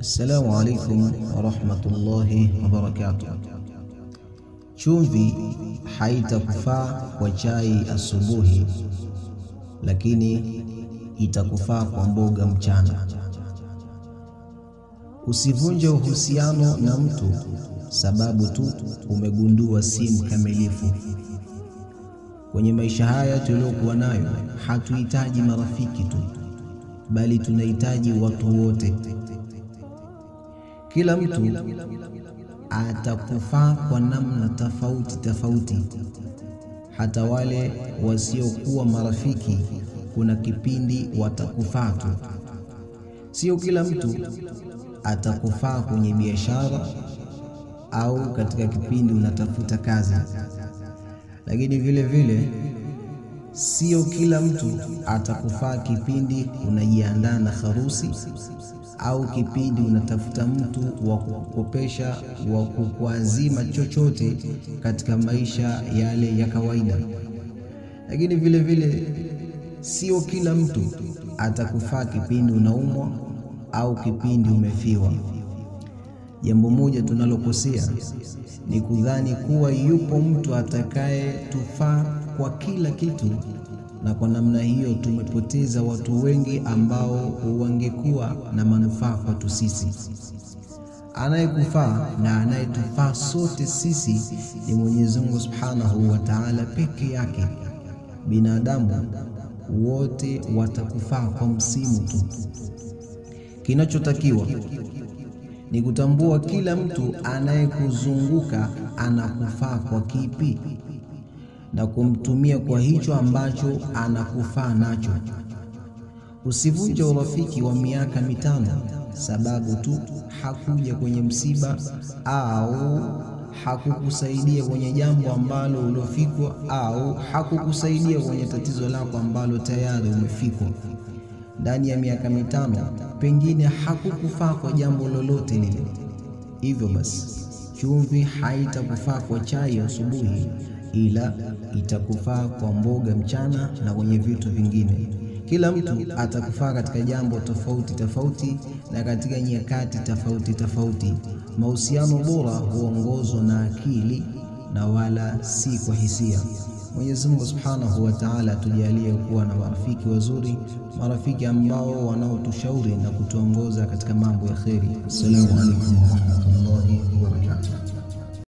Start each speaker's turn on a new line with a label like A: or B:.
A: Assalamu alaikum warahmatullahi wabarakatuh. Chumvi haitakufaa kwa chai asubuhi, lakini itakufaa kwa mboga mchana. Usivunje uhusiano na mtu sababu tu umegundua si mkamilifu. Kwenye maisha haya tuliokuwa nayo, hatuhitaji marafiki tu, bali tunahitaji watu wote. Kila mtu atakufaa kwa namna tofauti. Hata wale wasiokuwa marafiki kuna kipindi watakufaa tu. Sio kila mtu atakufaa kwenye biashara au katika kipindi unatafuta kazi. Lakini vile vile sio kila mtu atakufaa kipindi unajiandaa na harusi au kipindi unatafuta mtu wa kukopesha, wa kukuazima chochote katika maisha yale ya kawaida. Lakini vile vile sio kila mtu atakufaa kipindi unaumwa au kipindi umefiwa. Jambo moja tunalokosea ni kudhani kuwa yupo mtu atakaye tufaa kwa kila kitu, na kwa namna hiyo tumepoteza watu wengi ambao wangekuwa na manufaa kwetu sisi. Anayekufaa na anayetufaa sote sisi ni Mwenyezi Mungu Subhanahu wa Ta'ala peke yake. Binadamu wote watakufaa kwa msimu tu. Kinachotakiwa ni kutambua kila mtu anayekuzunguka anakufaa kwa kipi na kumtumia kwa hicho ambacho anakufaa nacho. Usivunje urafiki wa miaka 5 sababu tu hakuja kwenye msiba au hakukusaidia kwenye jambo ambalo ulofikwa au hakukusaidia kwenye tatizo lako ambalo tayari umefikwa. Ndani ya miaka 5 pengine hakukufaa kwa jambo lolote lile. Hivyo basi chumvi haitakufaa kwa chai asubuhi, ila itakufaa kwa mboga mchana na kwenye vitu vingine. Kila mtu atakufaa katika jambo tofauti na katika nyakati tofauti. Mahusiano bora huongozwa na akili na wala si kwa hisia. Mwenyezi Mungu Subhanahu wa Ta'ala tujalie kuwa na marafiki wazuri, marafiki ambao wanaotushauri na kutuongoza katika mambo ya kheri. Assalamu alaikum warahmatullahi wabarakatuh.